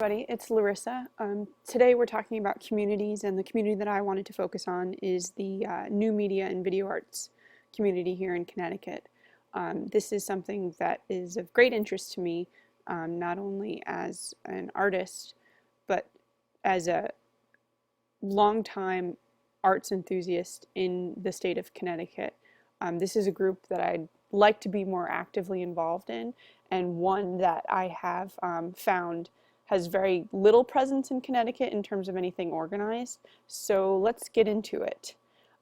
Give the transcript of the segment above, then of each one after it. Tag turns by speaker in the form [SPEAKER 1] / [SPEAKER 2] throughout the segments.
[SPEAKER 1] Everybody, it's Larissa. Today we're talking about communities, and the community that I wanted to focus on is the new media and video arts community here in Connecticut. This is something that is of great interest to me, not only as an artist, but as a longtime arts enthusiast in the state of Connecticut. This is a group that I'd like to be more actively involved in, and one that I have found has very little presence in Connecticut in terms of anything organized. So let's get into it.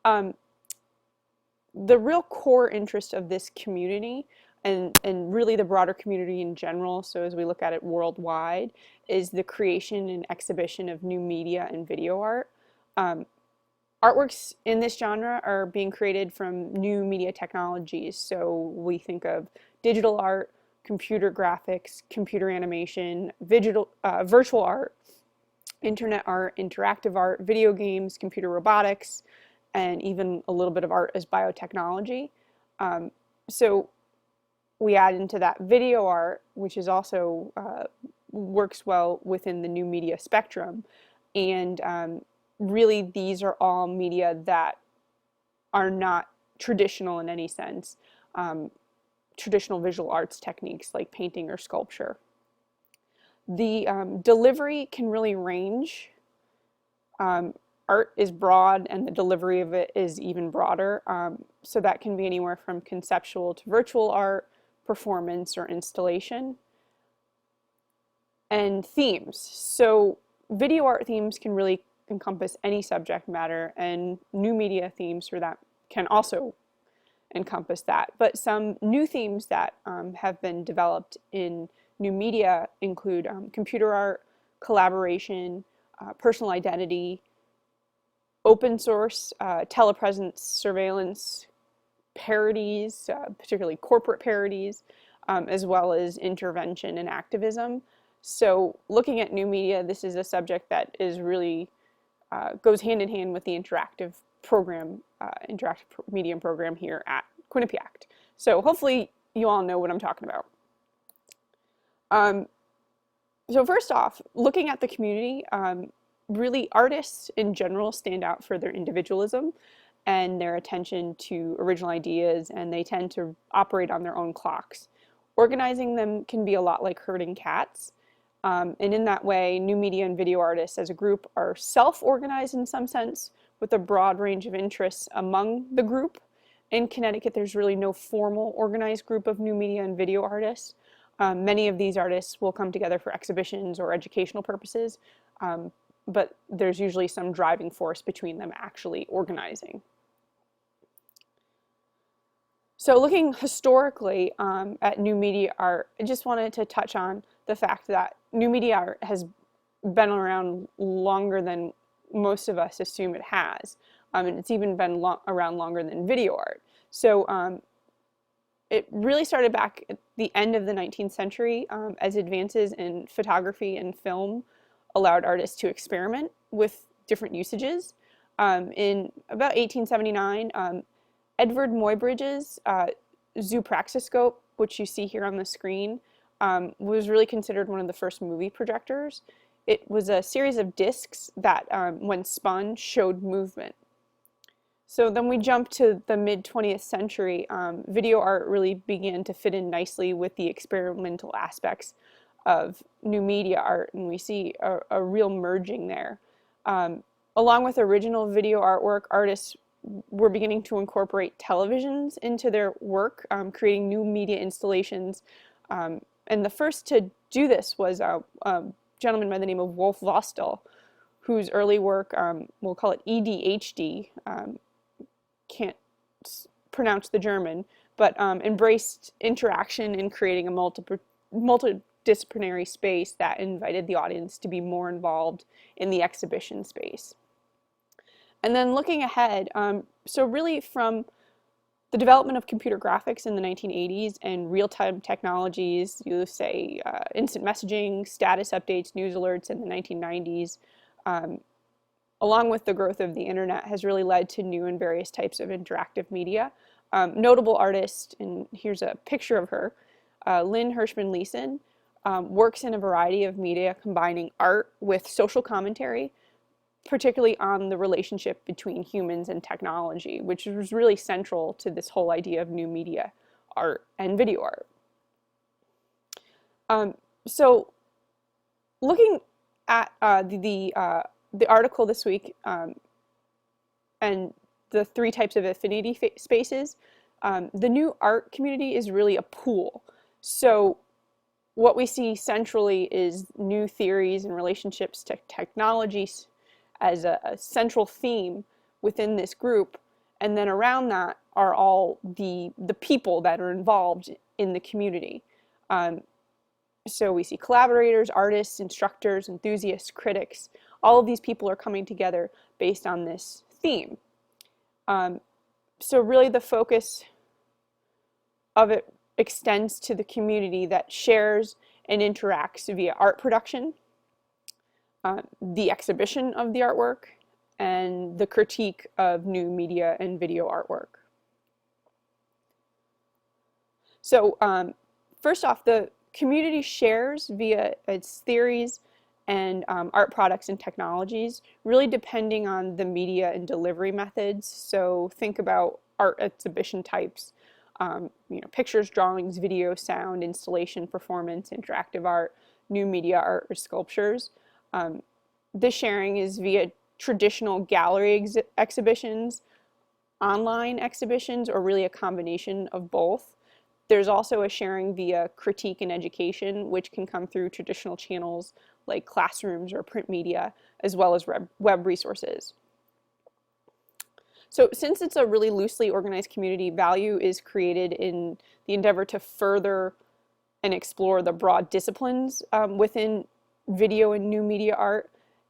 [SPEAKER 1] The real core interest of this community and really the broader community in general, so as we look at it worldwide, is the creation and exhibition of new media and video art. Artworks in this genre are being created from new media technologies. So we think of digital art, computer graphics, computer animation, virtual art, internet art, interactive art, video games, computer robotics, and even a little bit of art as biotechnology. So we add into that video art, which is also works well within the new media spectrum. And really, these are all media that are not traditional in any sense. Traditional visual arts techniques like painting or sculpture. The delivery can really range. Art is broad and the delivery of it is even broader. So that can be anywhere from conceptual to virtual art, performance, or installation. And themes. So video art themes can really encompass any subject matter, and new media themes for that can also encompass that. But some new themes that have been developed in new media include computer art, collaboration, personal identity, open source, telepresence, surveillance, parodies, particularly corporate parodies, as well as intervention and activism. So looking at new media, this is a subject that is really goes hand in hand with the interactive medium program here at Quinnipiac. So hopefully you all know what I'm talking about. So first off, looking at the community, really artists in general stand out for their individualism and their attention to original ideas, and they tend to operate on their own clocks. Organizing them can be a lot like herding cats. And in that way, new media and video artists as a group are self-organized in some sense with a broad range of interests among the group. In Connecticut, there's really no formal organized group of new media and video artists. Many of these artists will come together for exhibitions or educational purposes, but there's usually some driving force between them actually organizing. So looking historically at new media art, I just wanted to touch on the fact that new media art has been around longer than most of us assume it has. And it's even been around longer than video art. So it really started back at the end of the 19th century as advances in photography and film allowed artists to experiment with different usages. In about 1879, Edward Muybridge's zoopraxiscope, which you see here on the screen, was really considered one of the first movie projectors. It was a series of discs that, when spun, showed movement. So then we jump to the mid-20th century. Video art really began to fit in nicely with the experimental aspects of new media art, and we see a real merging there. Along with original video artwork, artists were beginning to incorporate televisions into their work, creating new media installations. And the first to do this was a gentleman by the name of Wolf Vostell, whose early work, we'll call it EDHD, can't pronounce the German, but embraced interaction in creating a multidisciplinary space that invited the audience to be more involved in the exhibition space. And then looking ahead, so really from the development of computer graphics in the 1980s and real-time technologies, you say instant messaging, status updates, news alerts in the 1990s, along with the growth of the internet, has really led to new and various types of interactive media. Notable artists, and here's a picture of her, Lynn Hirschman Leeson, works in a variety of media, combining art with social commentary, particularly on the relationship between humans and technology, which was really central to this whole idea of new media art and video art. So looking at the article this week and the 3 types of affinity spaces, the new art community is really a pool. So what we see centrally is new theories and relationships to technologies as a central theme within this group, and then around that are all the people that are involved in the community. So we see collaborators, artists, instructors, enthusiasts, critics. All of these people are coming together based on this theme. So really the focus of it extends to the community that shares and interacts via art production, the exhibition of the artwork, and the critique of new media and video artwork. So first off, the community shares via its theories and art products and technologies, really depending on the media and delivery methods. So think about art exhibition types, pictures, drawings, video, sound, installation, performance, interactive art, new media art, or sculptures. This sharing is via traditional gallery exhibitions, online exhibitions, or really a combination of both. There's also a sharing via critique and education, which can come through traditional channels like classrooms or print media, as well as web resources. So since it's a really loosely organized community, value is created in the endeavor to further and explore the broad disciplines within video and new media art,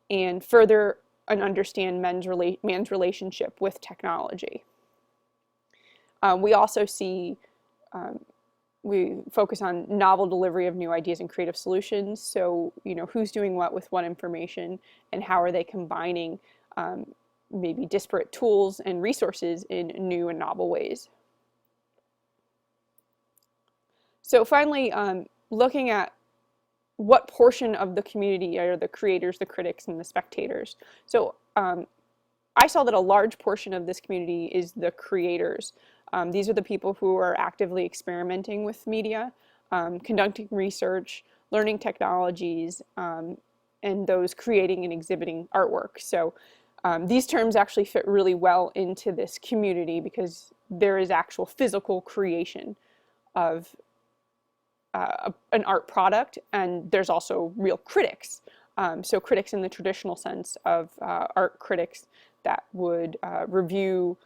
[SPEAKER 1] and further and understand man's relationship with technology. We also see, we focus on novel delivery of new ideas and creative solutions. So, who's doing what with what information, and how are they combining maybe disparate tools and resources in new and novel ways. So finally, looking at what portion of the community are the creators, the critics, and the spectators. So I saw that a large portion of this community is the creators. These are the people who are actively experimenting with media, conducting research, learning technologies, and those creating and exhibiting artwork. So these terms actually fit really well into this community because there is actual physical creation of an art product, and there's also real critics. So critics in the traditional sense of art critics that would review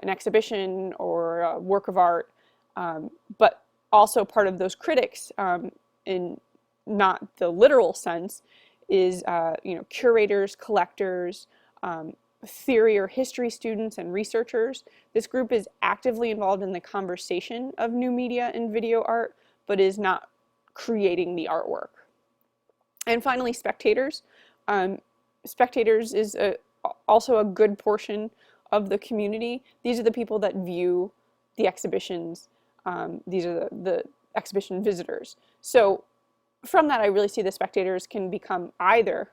[SPEAKER 1] an exhibition or a work of art, but also part of those critics, in not the literal sense, is curators, collectors, theory or history students, and researchers. This group is actively involved in the conversation of new media and video art, but is not creating the artwork. And finally, spectators. Spectators is also a good portion of the community. These are the people that view the exhibitions. These are the exhibition visitors. So from that, I really see the spectators can become either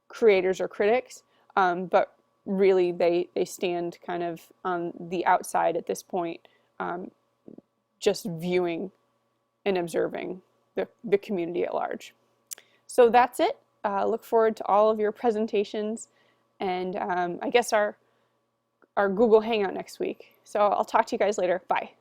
[SPEAKER 1] creators or critics, but really they stand kind of on the outside at this point, just viewing and observing the community at large. So that's it. Look forward to all of your presentations, and I guess our Google Hangout next week. So I'll talk to you guys later. Bye.